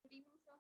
Good evening, sir.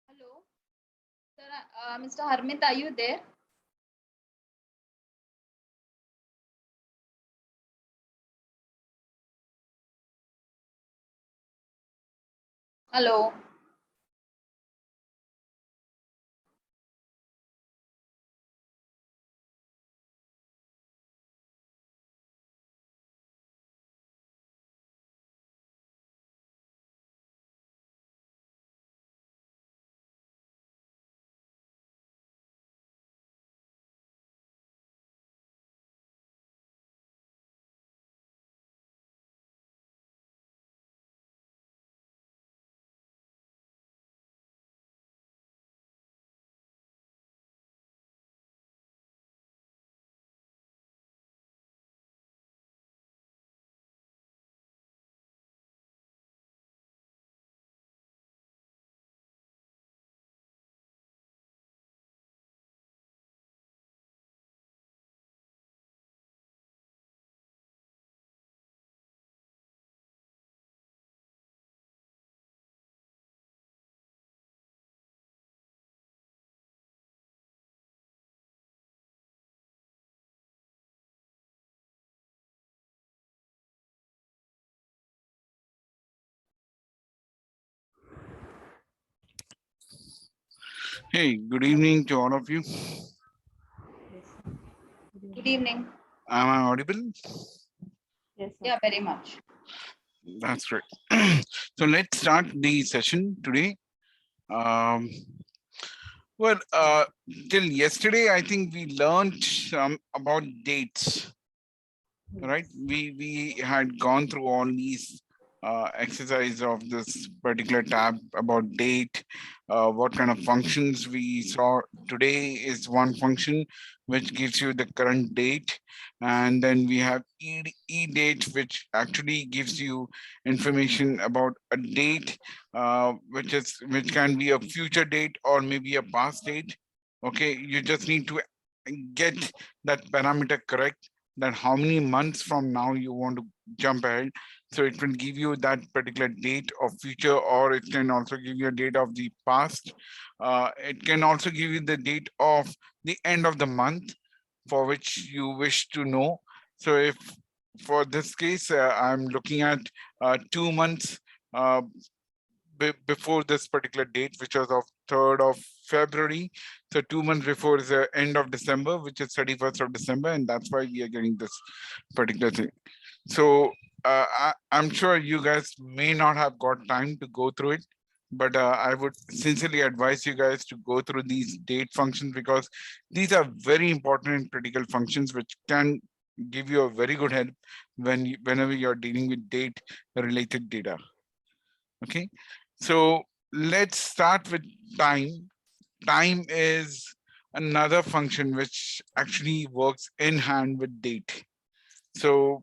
Hello, sir. Mr. Harmit, are you there? Hello. Hey, good evening to all of you. Yes, sir. Good evening. Am I audible? Yes, sir. Yeah, very much. That's great. So let's start the session today. Um, well, till yesterday, I think we learned about dates, right? Yes. We had gone through all these exercise of this particular tab about date, what kind of functions we saw today is one function which gives you the current date. And then we have e-date, which actually gives you information about a date, which can be a future date or maybe a past date. Okay, you just need to get that parameter correct, that how many months from now you want to jump ahead. So it will give you that particular date of future, or it can also give you a date of the past. It can also give you the date of the end of the month for which you wish to know. So if for this case, I'm looking at 2 months uh, before this particular date, which was of 3rd of February. So 2 months before is the end of December, which is 31st of December. And that's why we are getting this particular thing. So I'm sure you guys may not have got time to go through it, but I would sincerely advise you guys to go through these date functions, because these are very important and critical functions which can give you a very good help whenever you're dealing with date related data. Okay, so let's start with time. Time is another function which actually works in hand with date. So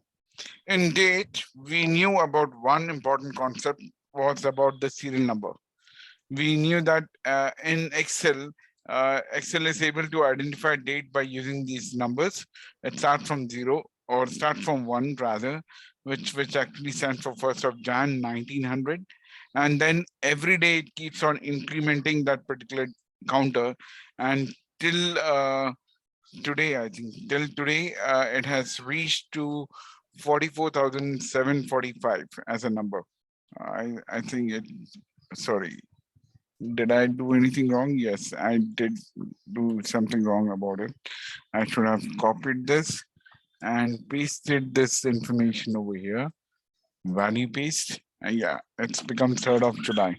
in date, we knew about one important concept was about the serial number. We knew that in Excel, Excel is able to identify date by using these numbers. It starts from 0 or start from 1 rather, which actually stands for 1st of Jan 1900. And then every day it keeps on incrementing that particular counter, and till today, I think till today, it has reached to 44,745 as a number. I think it, sorry, did I do anything wrong? Yes, I did do something wrong about it. I should have copied this and pasted this information over here. Value paste. Yeah, it's become 3rd of July.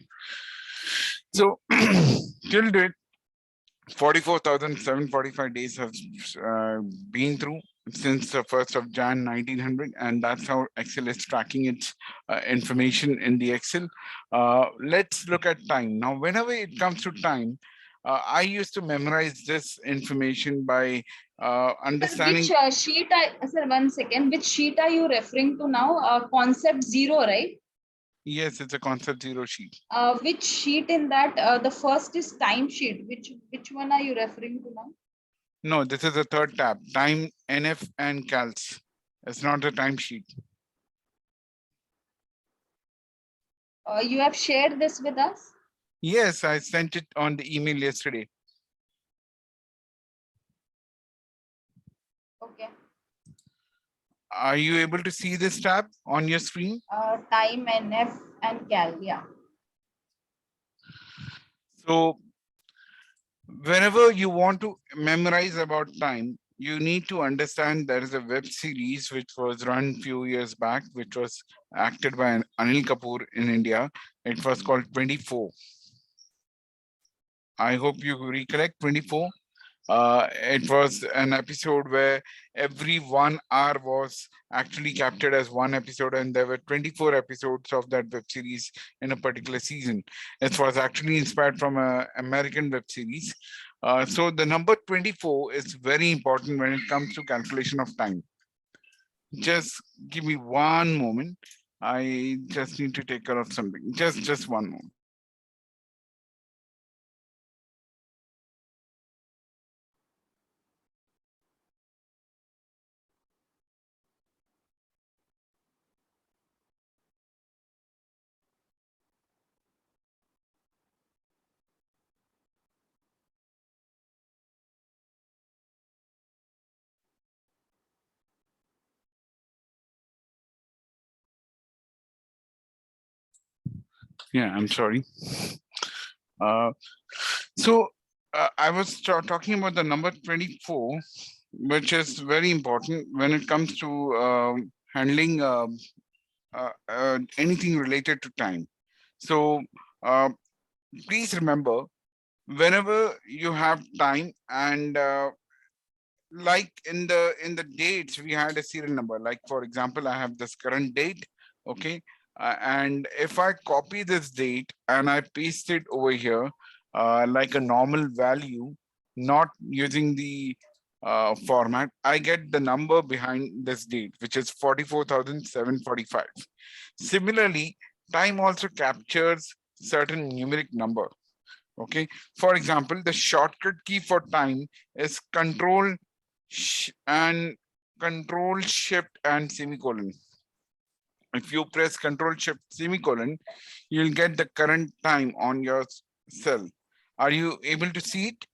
So till date, 44,745 days have been through since the 1st of Jan 1900, and that's how Excel is tracking its information in the Excel. Let's look at time. Now, whenever it comes to time, I used to memorize this information by Sir, understanding. which sheet sir, 1 second, which sheet are you referring to now? Concept 0, right? Yes, it's a concept 0 sheet. Which sheet in that? The first is time sheet. Which one are you referring to now? No, this is the third tab, time, NF, and calcs. It's not the time sheet. You have shared this with us? Yes, I sent it on the email yesterday. Okay. Are you able to see this tab on your screen? Time, NF, and cal. Yeah. So whenever you want to memorize about time, you need to understand there is a web series which was run few years back, which was acted by Anil Kapoor in India. It was called 24. I hope you recollect 24. It was an episode where every 1 hour was actually captured as one episode, and there were 24 episodes of that web series in a particular season. It was actually inspired from an American web series. So the number 24 is very important when it comes to calculation of time. Just give me one moment. I just need to take care of something. Just one moment. Yeah, I'm sorry. So I was talking about the number 24, which is very important when it comes to handling anything related to time. So please remember, whenever you have time, and like in the dates, we had a serial number. Like for example, I have this current date. Okay, And if I copy this date and I paste it over here, like a normal value, not using the format, I get the number behind this date, which is 44,745. Similarly, time also captures certain numeric number. Okay. For example, the shortcut key for time is and control shift and semicolon. If you press control shift semicolon, you'll get the current time on your cell. Are you able to see it?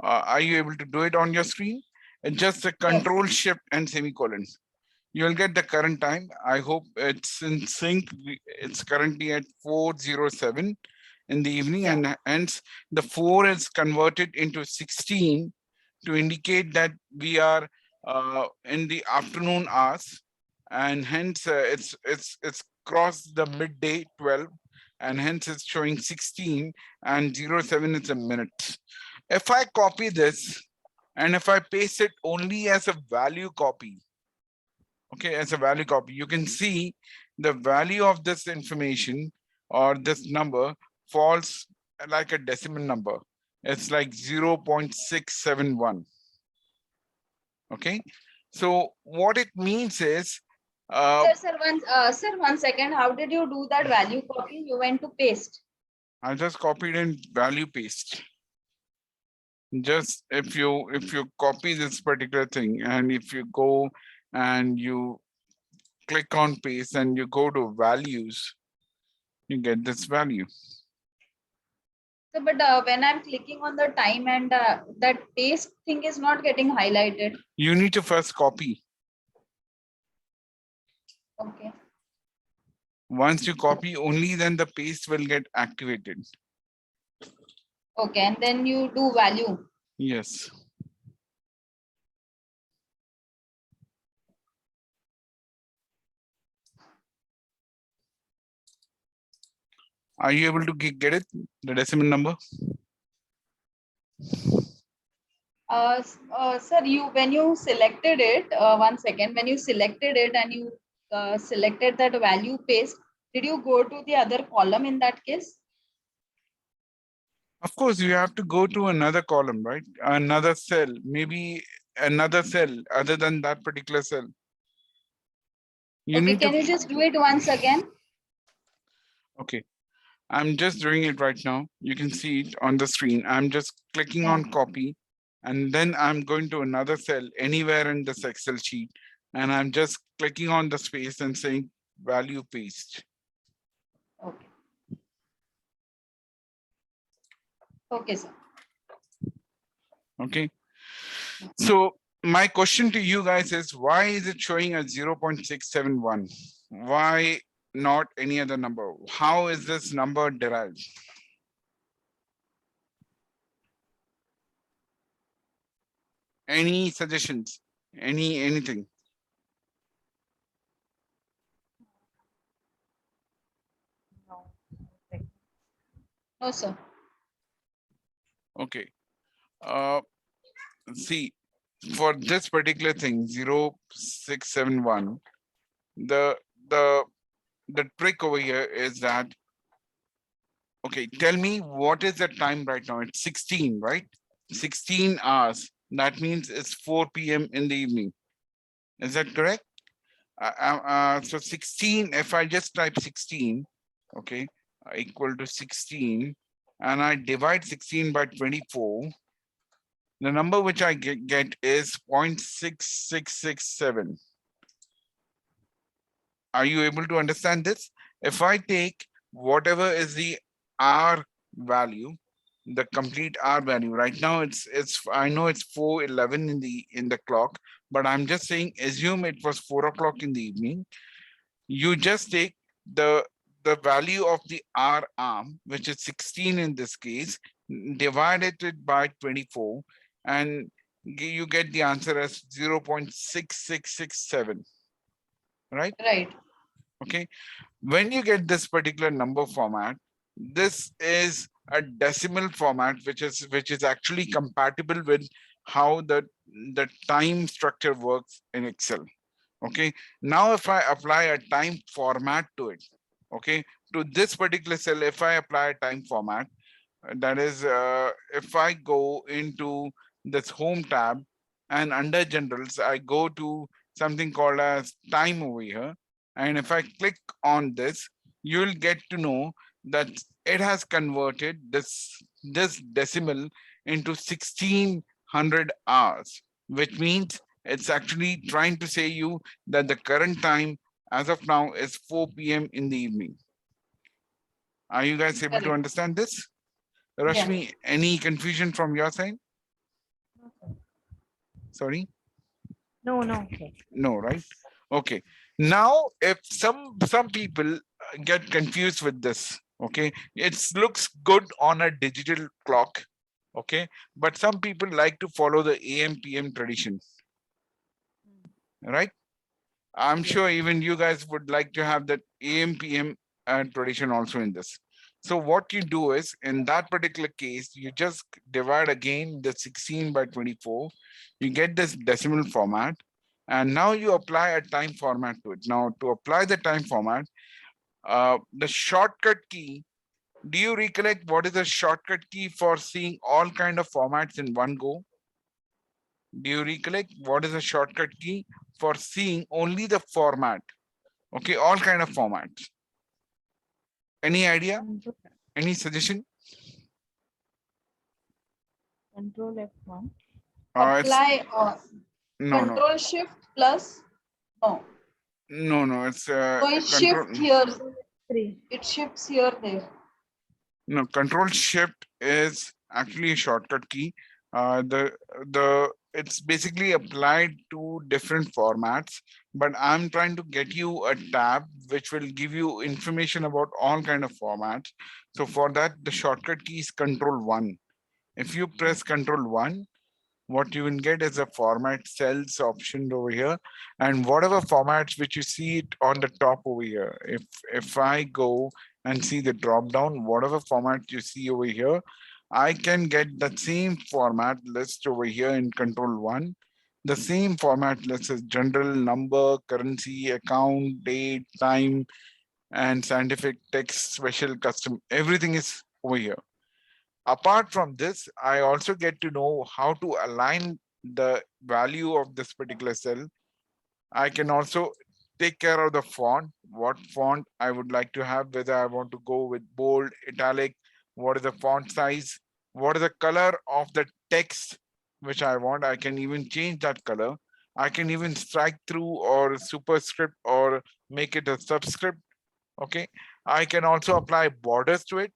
Are you able to do it on your screen? And just a control shift and semicolon. You'll get the current time. I hope it's in sync. It's currently at 4:07 in the evening, and hence the 4 is converted into 16 to indicate that we are in the afternoon hours, and hence it's crossed the midday 12, and hence it's showing 16, and 07 is a minute. If I copy this and if I paste it only as a value copy, okay, as a value copy, you can see the value of this information or this number falls like a decimal number. It's like 0.671. Okay, so what it means is Sir, one second. How did you do that value copy? You went to paste. I just copied and value paste. Just if you copy this particular thing, and if you go and you click on paste and you go to values, you get this value. So, but when I'm clicking on the time and that paste thing is not getting highlighted. You need to first copy. Okay. Once you copy, only then the paste will get activated. Okay, and then you do value. Yes. Are you able to get it, the decimal number? Sir, when you selected it, one second, when you selected it and you selected that value paste, did you go to the other column in that case? Of course, you have to go to another column, right? Another cell, maybe another cell other than that particular cell. Okay, can you just do it once again? Okay, I'm just doing it right now. You can see it on the screen. I'm just clicking on copy, and then I'm going to another cell anywhere in this Excel sheet, and I'm just clicking on the space and saying value paste. Okay. Okay, sir. Okay. So my question to you guys is, why is it showing a 0.671? Why not any other number? How is this number derived? Any suggestions? Anything? No, sir. Okay. See, for this particular thing, 0.671, the trick over here is that, okay, tell me what is the time right now? It's 16, right? 16 hours. That means it's 4 p.m. in the evening. Is that correct? So 16, if I just type 16, okay, equal to 16, and I divide 16 by 24, the number which I get is 0.6667. Are you able to understand this? If I take whatever is the R value, the complete R value, right now it's I know it's 4:11 in the clock, but I'm just saying assume it was 4 o'clock in the evening. You just take the value of the R arm, which is 16 in this case, divide it by 24, and you get the answer as 0.6667. Right? Right. Okay. When you get this particular number format, this is a decimal format, which is actually compatible with how the time structure works in Excel. Okay. Now, if I apply a time format to it, Okay, to this particular cell, if I apply a time format, that is, if I go into this home tab and under generals, I go to something called as time over here. And if I click on this, you'll get to know that it has converted this decimal into 1600 hours, which means it's actually trying to say you that the current time as of now is 4 p.m. in the evening. Are you guys able to Correct. understand this? Yeah. Rashmi, any confusion from your side? No, sir. Sorry, No, no, sir. no, right? Okay. Now, if some people get confused with this, okay, it looks good on a digital clock, okay, but some people like to follow the AM PM tradition, right? I'm Yes. sure even you guys would like to have that AM PM tradition also in this. So what you do is, in that particular case, you just divide again the 16 by 24. You get this decimal format, and now you apply a time format to it. Now, to apply the time format, the shortcut key. Do you recollect what is the shortcut key for seeing all kind of formats in one go? Do you recollect what is the shortcut key for seeing only the format? Okay, all kind of formats. Any idea? Control, Any suggestion? control F1. It's Apply no, no, control shift plus. No. no. It's So it control. shift here. 3. It shifts here there. No, control shift is actually a shortcut key. The it's basically applied to different formats, but I'm trying to get you a tab which will give you information about all kind of formats. So for that, the shortcut key is control 1. If you press control 1, what you will get is a format cells option over here, and whatever formats which you see it on the top over here. If I go and see the drop down, whatever format you see over here, I can get the same format list over here in control 1. The same format list is general, number, currency, account, date, time, and scientific, text, special, custom. Everything is over here. Apart from this, I also get to know how to align the value of this particular cell. I can also take care of the font, what font I would like to have, whether I want to go with bold, italic, what is the font size, what is the color of the text which I want. I can even change that color. I can even strike through or superscript or make it a subscript. Okay. I can also apply borders to it.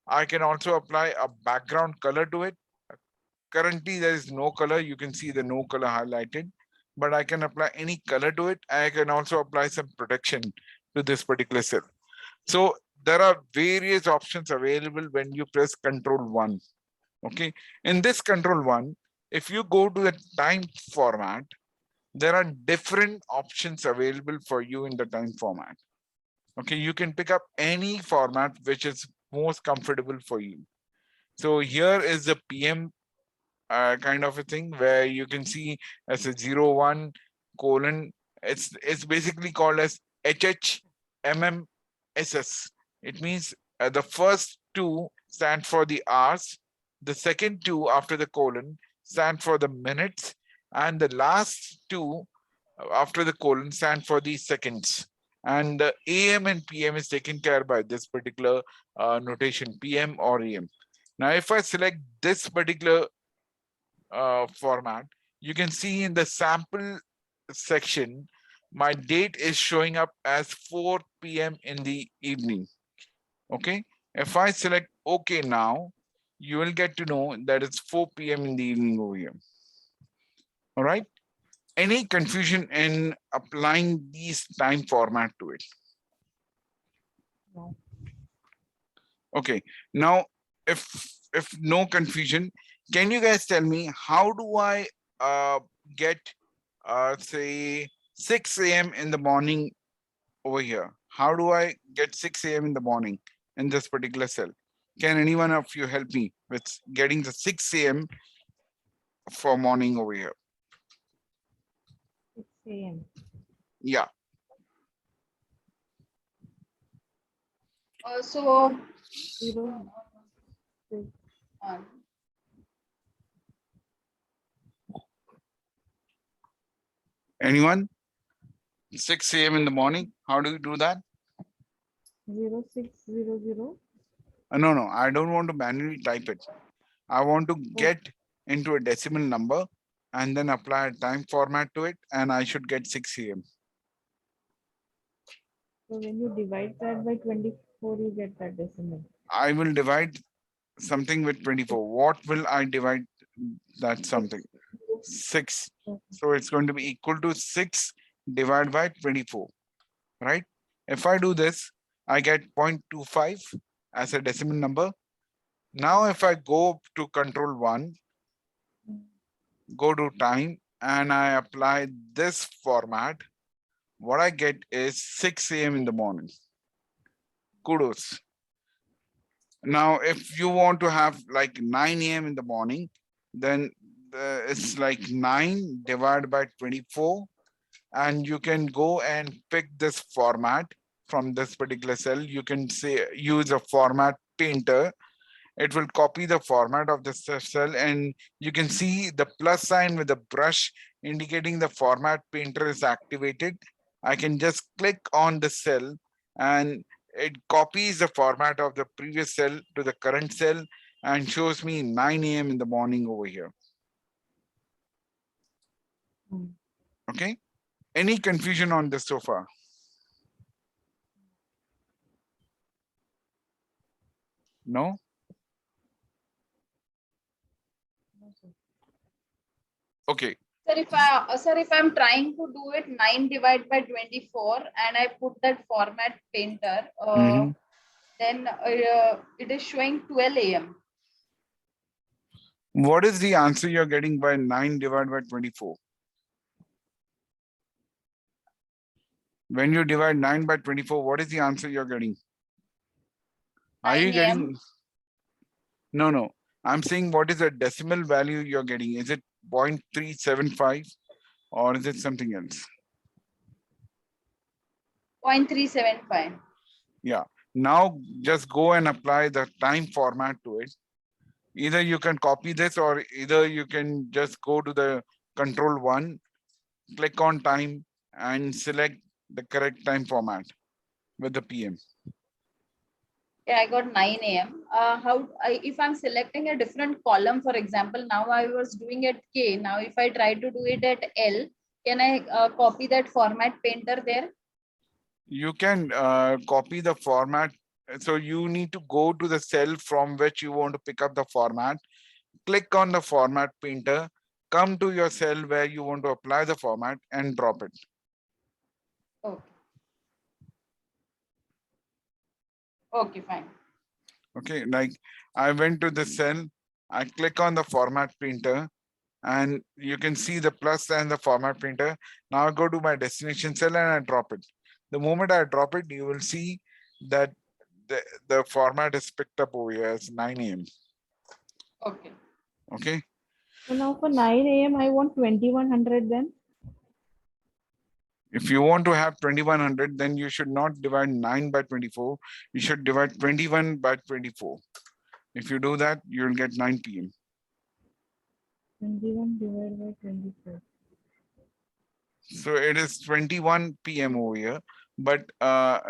I can also apply a background color to it. Currently, there is no color. You can see the no color highlighted, but I can apply any color to it. I can also apply some protection to this particular cell. So there are various options available when you press Control 1. Okay. In this Control 1, if you go to the time format, there are different options available for you in the time format. Okay. You can pick up any format which is most comfortable for you. So here is the PM kind of a thing where you can see as a 01 colon. It's basically called as HHMMSS. It means the first two stand for the hours, the second two after the colon stand for the minutes, and the last two after the colon stand for the seconds. And the AM and PM is taken care by this particular notation, PM or AM. Now, if I select this particular format, you can see in the sample section, my date is showing up as 4 p.m. in the evening. Okay. If I select OK now, you will get to know that it's 4 p.m. in the evening over here. All right. Any confusion in applying these time format to it? No. Okay. Now, if no confusion, can you guys tell me how do I get say 6 a.m. in the morning over here? How do I get 6 a.m. in the morning in this particular cell? Can anyone of you help me with getting the 6 a.m. for morning over here? 6 a.m. Yeah. So 0, 6. one. Anyone? 6 a.m. in the morning. How do you do that? 0600. No, I don't want to manually type it. I want to get into a decimal number and then apply a time format to it, and I should get 6 a.m. So when you divide that by 24, you get that decimal. I will divide something with 24. What will I divide that something? 6. Okay. So it's going to be equal to 6 divided by 24, right? If I do this, I get 0.25 as a decimal number. Now, if I go to control 1, go to time, and I apply this format, what I get is 6 a.m. in the morning. Kudos. Now, if you want to have like 9 a.m. in the morning, then it's like 9 divided by 24. And you can go and pick this format from this particular cell. You can say use a format painter. It will copy the format of the cell, and you can see the plus sign with the brush indicating the format painter is activated. I can just click on the cell and it copies the format of the previous cell to the current cell and shows me 9 a.m. in the morning over here. Hmm. Okay. Any confusion on this so far? No? No, sir. Okay. Sir, if I'm trying to do it 9 divided by 24 and I put that format painter, Mhm. then it is showing 12 a.m. What is the answer you're getting by 9 divided by 24? When you divide 9 by 24, what is the answer you're getting? Are 9 you a.m. getting? No. I'm saying what is the decimal value you're getting? Is it 0.375 or is it something else? 0.375. Yeah. Now just go and apply the time format to it. Either you can copy this or either you can just go to the control 1, click on time and select the correct time format with the PM. Yeah, I got 9 a.m. If I'm selecting a different column, for example, now I was doing at K. Now, if I try to do it at L, can I copy that format painter there? You can copy the format. So you need to go to the cell from which you want to pick up the format, click on the format painter, come to your cell where you want to apply the format and drop it. Okay. Okay, fine. Okay, like I went to the cell, I click on the format painter and you can see the plus and the format painter. Now I go to my destination cell and I drop it. The moment I drop it, you will see that the format is picked up over here as 9 a.m. Okay. Okay. So now for 9 a.m. I want 2100 then. If you want to have 2100, then you should not divide 9 by 24. You should divide 21 by 24. If you do that, you'll get 9 p.m. 21 divided by 24. So it is 21 p.m. over here, but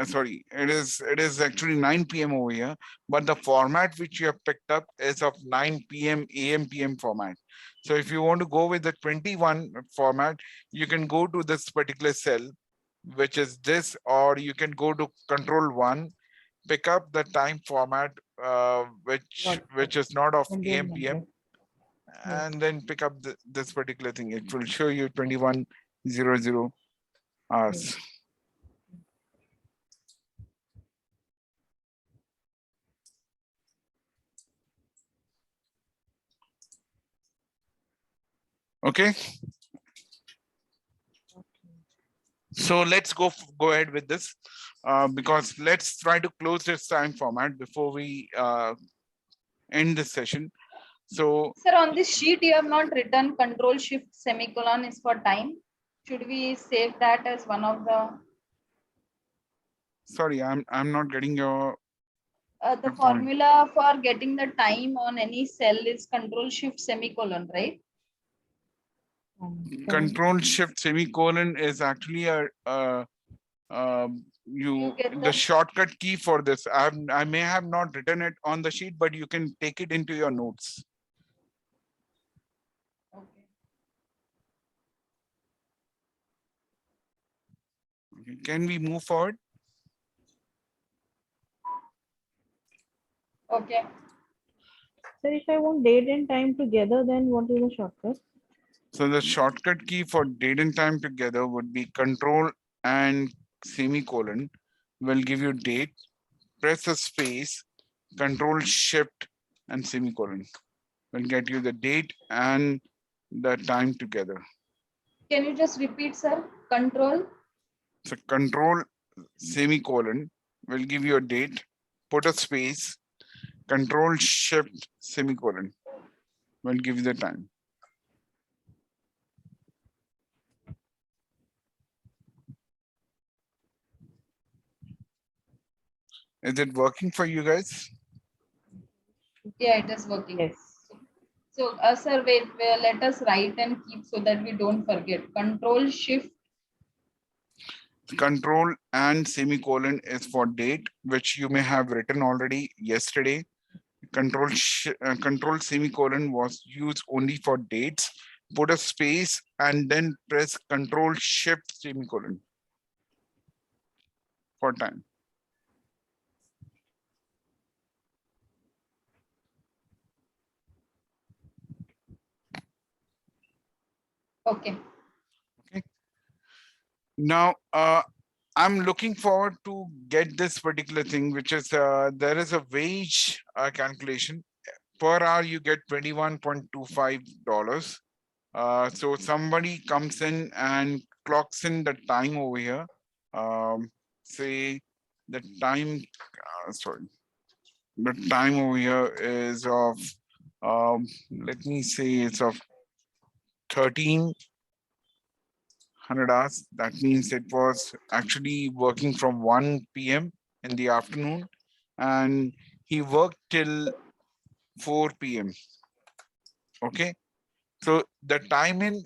sorry, it is actually 9 p.m. over here, but the format which you have picked up is of 9 p.m. a.m. p.m. format. So if you want to go with the 21 format, you can go to this particular cell, which is this, or you can go to control 1, pick up the time format which is not of AM PM, 2100. and then pick up this particular thing. It will show you 2100 hours. Okay. So let's go ahead with this because let's try to close this time format before we end this session. So Sir, on this sheet, you have not written control shift semicolon is for time. Should we save that as one of the? sorry, I'm not getting your The Good point. formula for getting the time on any cell is control shift semicolon, right? Control shift semicolon is actually You get the that? shortcut key for this. I may have not written it on the sheet, but you can take it into your notes. Okay. Okay, can we move forward? Okay. Sir, if I want date and time together, then what is the shortcut? So the shortcut key for date and time together would be control and semicolon will give you date, press a space, control shift and semicolon will get you the date and the time together. Can you just repeat, sir? Control. So control semicolon will give you a date, put a space, control shift semicolon will give you the time. Is it working for you guys? Yeah, it is working. Yes. So, sir, wait, let us write and keep so that we don't forget. Control shift. Control and semicolon is for date, which you may have written already yesterday. Control semicolon was used only for dates. Put a space and then press control shift semicolon for time. Okay. Okay. Now, I'm looking forward to get this particular thing, which is there is a wage calculation. Per hour, you get $21.25. So somebody comes in and clocks in the time over here. Say the time, sorry, the time over here is of, let me say it's of 1300 hours. That means it was actually working from 1 p.m. in the afternoon and he worked till 4 p.m. Okay. So the time in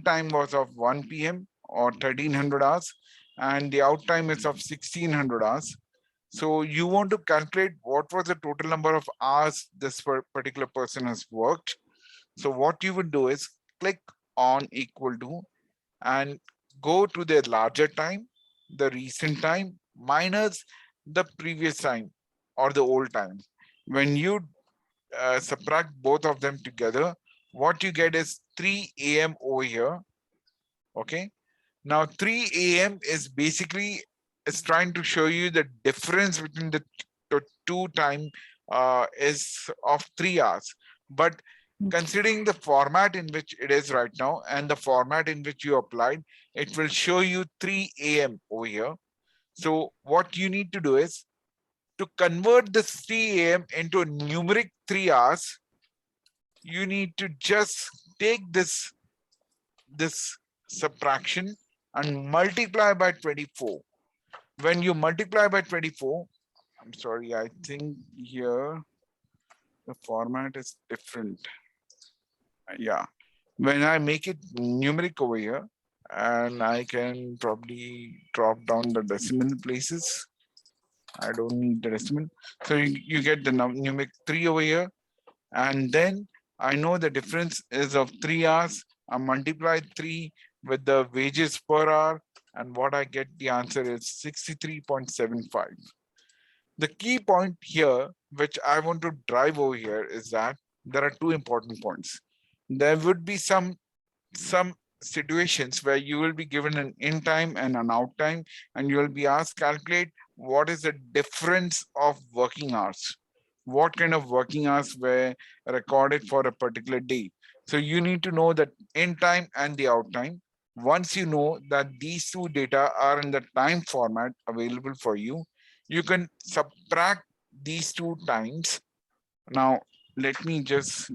time was of 1 p.m. or 1300 hours and the out time is of 1600 hours. So you want to calculate what was the total number of hours this particular person has worked. So what you would do is click on equal to and go to the larger time, the recent time minus the previous time or the old time. When you subtract both of them together, what you get is 3 a.m. over here. Okay. Now 3 a.m. is basically is trying to show you the difference between the two time is of 3 hours. But considering the format in which it is right now and the format in which you applied, it will show you 3 a.m. over here. So what you need to do is to convert this 3 a.m. into a numeric 3 hours, you need to just take this subtraction and multiply by 24. When you multiply by 24, I'm sorry, I think here the format is different. Yeah, when I make it numeric over here, and I can probably drop down the decimal places. I don't need the decimal. So you get the numeric 3 over here. And then I know the difference is of 3 hours. I multiply 3 with the wages per hour. And what I get the answer is 63.75. The key point here, which I want to drive over here, is that there are two important points. There would be some situations where you will be given an in time and an out time, and you will be asked calculate what is the difference of working hours. What kind of working hours were recorded for a particular day. So you need to know that in time and the out time. Once you know that these two data are in the time format available for you, you can subtract these two times. Now, let me just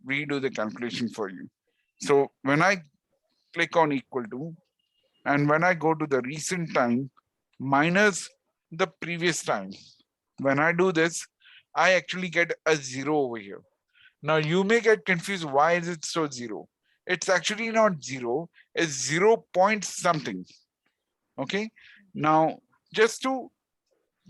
redo the calculation for you. So when I click on equal to, and when I go to the recent time minus the previous time, When I do this, I actually get a 0 over here. Now you may get confused. Why is it so 0? It's actually not 0. It's 0 point something. Okay. Now, just to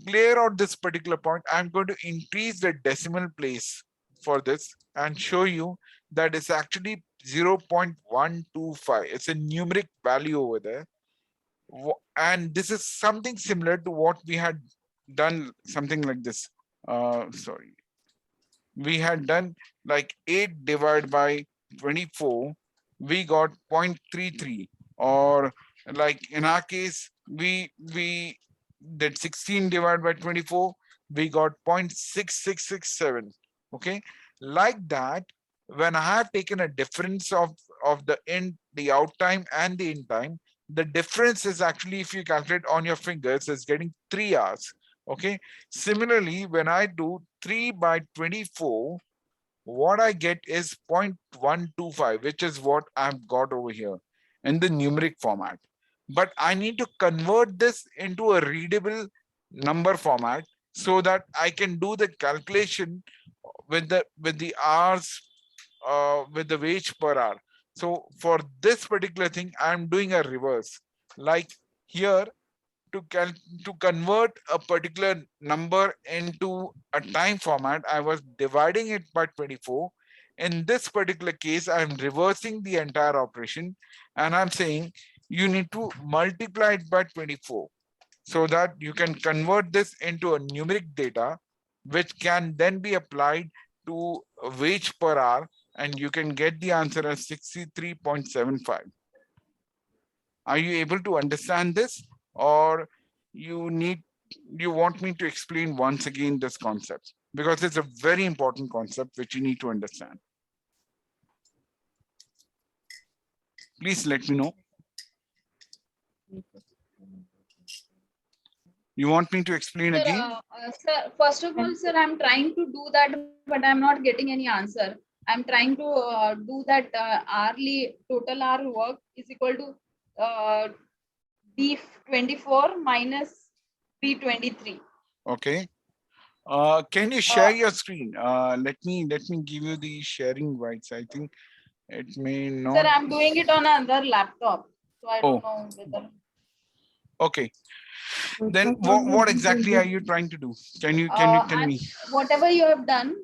clear out this particular point, I'm going to increase the decimal place for this and show you that it's actually 0.125. It's a numeric value over there. And this is something similar to what we had done, something like this. Sorry. We had done like 8 divided by 24, we got 0.33, or like in our case, we did 16 divided by 24, we got 0.6667. Okay, like that, when I have taken a difference of the out time and the in time, the difference is actually, if you calculate on your fingers, is getting 3 hours. Okay, similarly, when I do 3 by 24, what I get is 0.125, which is what I've got over here in the numeric format. But I need to convert this into a readable number format so that I can do the calculation with the hours, with the wage per hour. So for this particular thing, I'm doing a reverse. Like here, to convert a particular number into a time format, I was dividing it by 24. In this particular case, I'm reversing the entire operation and I'm saying you need to multiply it by 24 so that you can convert this into a numeric data, which can then be applied to a wage per hour, and you can get the answer as 63.75. Are you able to understand this, or you want me to explain once again this concept? Because it's a very important concept which you need to understand. Please let me know. You want me to explain Sir, again? sir, first of all, sir, I'm trying to do that, but I'm not getting any answer. I'm trying to do that hourly total hour work is equal to B24 minus B23. Okay. Can you share your screen? Let me give you the sharing rights. I think it may not. Sir, I'm doing it on another laptop, so I don't know whether. Okay. Then what exactly are you trying to do? Can you tell me? Whatever you have done,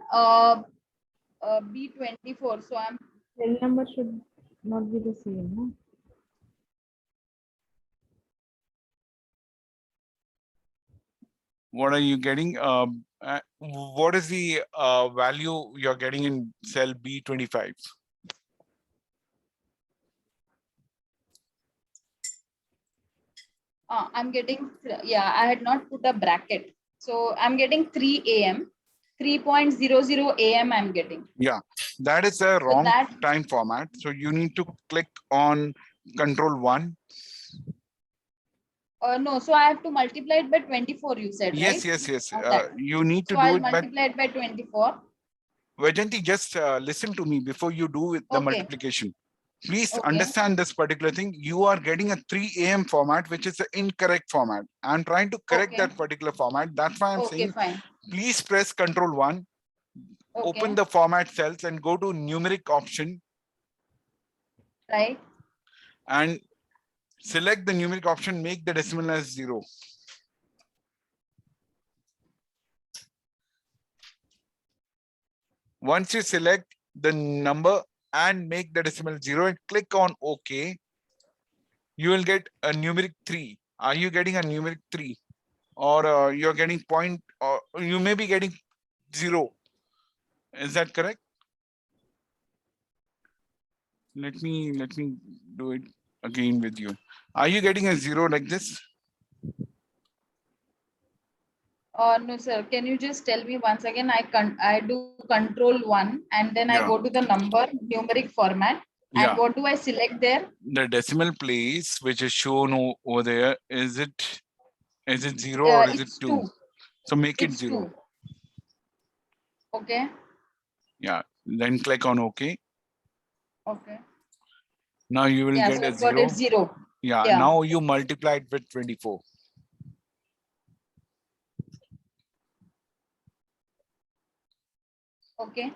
B24. So I'm. Cell number should not be the same, no? What are you getting? What is the value you're getting in cell B25? I'm getting, yeah, I had not put a bracket. So I'm getting 3 AM, 3.00 AM I'm getting. Yeah, that is a wrong time format. So you need to click on control 1. No, so I have to multiply it by 24, you said, yes, right? Yes. You need to so do I'll it multiply it by 24. Vajanti, just listen to me before you do the multiplication. Please understand this particular thing. You are getting a 3 AM format, which is the incorrect format. I'm trying to correct that particular format. That's why I'm saying, fine. Please press control 1, open the format cells and go to numeric option. Right. And select the numeric option, make the decimal as 0. Once you select the number and make the decimal 0 and click on OK, you will get a numeric 3. Are you getting a numeric 3? Or you're getting point, or you may be getting 0. Is that correct? Let me do it again with you. Are you getting a 0 like this? No, sir. Can you just tell me once again? I do control 1 and then I go to the number numeric format. And what do I select there? The decimal place which is shown over there, is it 0 or is it 2? So make it 0. 2. Okay. Yeah. Then click on OK. Okay. Now you will get a 0. Got it 0. Yeah. Now you multiply it with 24. Okay.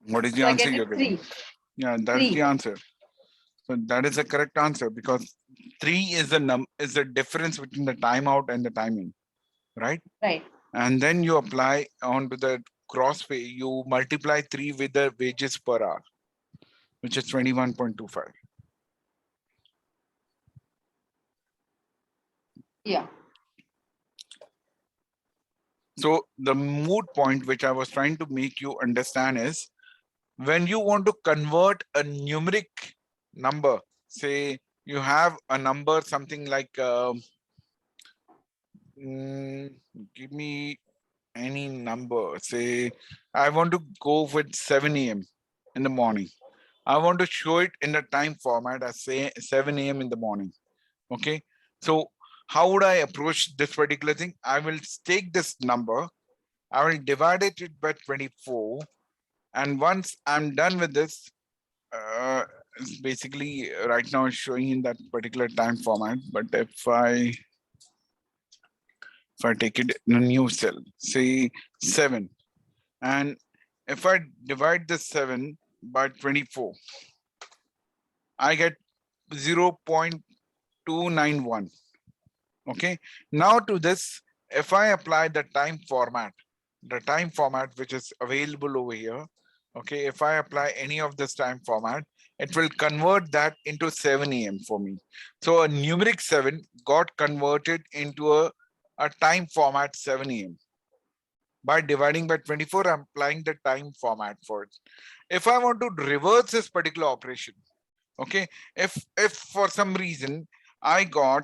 What is the So I answer get you're it getting? 3. Yeah, that's the 3. answer. So that is the correct answer because 3 is the difference between the timeout and the timing, right? Right. And then you apply onto the gross pay, you multiply 3 with the wages per hour, which is 21.25. Yeah. So the moot point which I was trying to make you understand is when you want to convert a numeric number, say you have a number something like give me any number, say I want to go with 7 a.m. in the morning. I want to show it in the time format as say 7 a.m. in the morning. Okay. So how would I approach this particular thing? I will take this number, I will divide it by 24. And once I'm done with this, it's basically right now it's showing in that particular time format. But if I take it in a new cell, say 7, and if I divide the 7 by 24, I get 0.291. Okay. Now to this, if I apply the time format which is available over here, okay, if I apply any of this time format, it will convert that into 7 a.m. for me. So a numeric 7 got converted into a time format 7 a.m. By dividing by 24, I'm applying the time format for it. If I want to reverse this particular operation, okay, if for some reason I got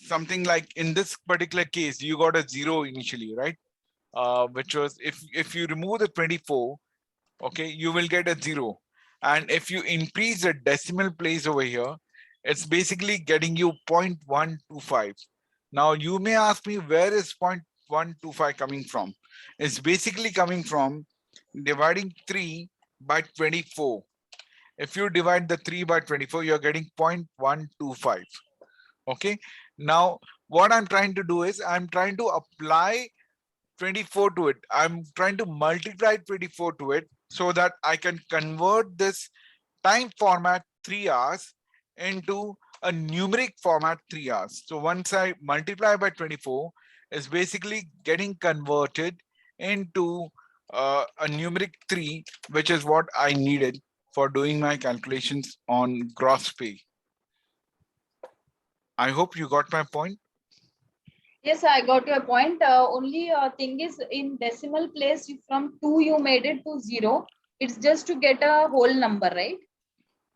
something like in this particular case, you got a 0 initially, right? Which was if you remove the 24, okay, you will get a 0. And if you increase the decimal place over here, it's basically getting you 0.125. Now you may ask me, where is 0.125 coming from? It's basically coming from dividing 3 by 24. If you divide the 3 by 24, you're getting 0.125. Okay. Now, what I'm trying to do is I'm trying to apply 24 to it. I'm trying to multiply 24 to it so that I can convert this time format 3 hours into a numeric format 3 hours. So once I multiply by 24, it's basically getting converted into a numeric 3, which is what I needed for doing my calculations on gross pay. I hope you got my point. Yes, I got your point. Only thing is in decimal place from 2 you made it to 0. It's just to get a whole number, right?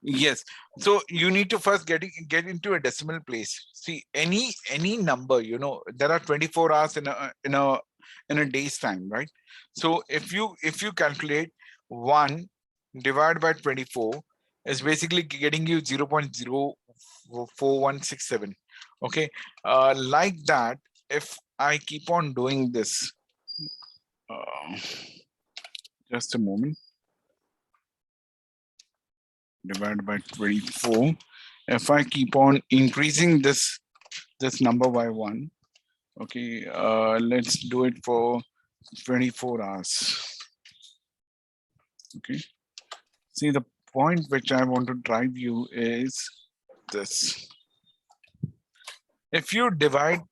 Yes. So you need to first get into a decimal place. See, any number, you know, there are 24 hours in a day's time, right? So if you calculate 1 divided by 24 is basically getting you 0.04167. Okay. Like that, if I keep on doing this, just a moment. Divided by 24. If I keep on increasing this number by 1, okay, let's do it for 24 hours. Okay. See, the point which I want to drive you is this. If you divide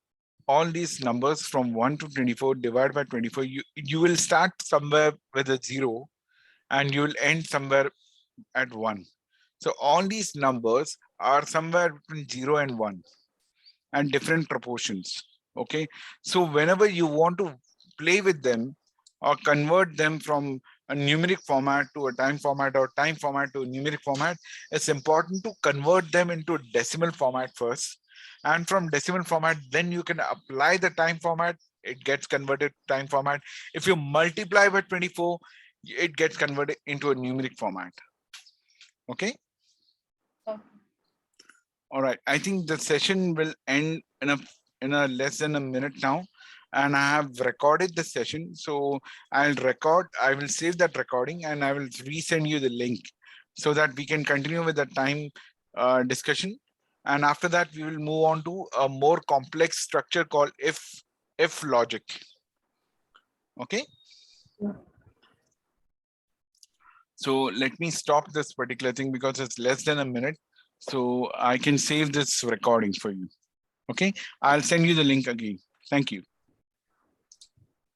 all these numbers from 1 to 24, divide by 24, you will start somewhere with a 0 and you will end somewhere at 1. So all these numbers are somewhere between 0 and 1 and different proportions. Okay. So whenever you want to play with them or convert them from a numeric format to a time format or time format to a numeric format, it's important to convert them into decimal format first. And from decimal format, then you can apply the time format. It gets converted to time format. If you multiply by 24, it gets converted into a numeric format. Okay. Okay. All right. I think the session will end in a less than a minute now. And I have recorded the session. So I will save that recording and I will resend you the link so that we can continue with the time discussion. And after that, we will move on to a more complex structure called if logic. Okay. So let me stop this particular thing because it's less than a minute. So I can save this recording for you. Okay, I'll send you the link again. Thank you.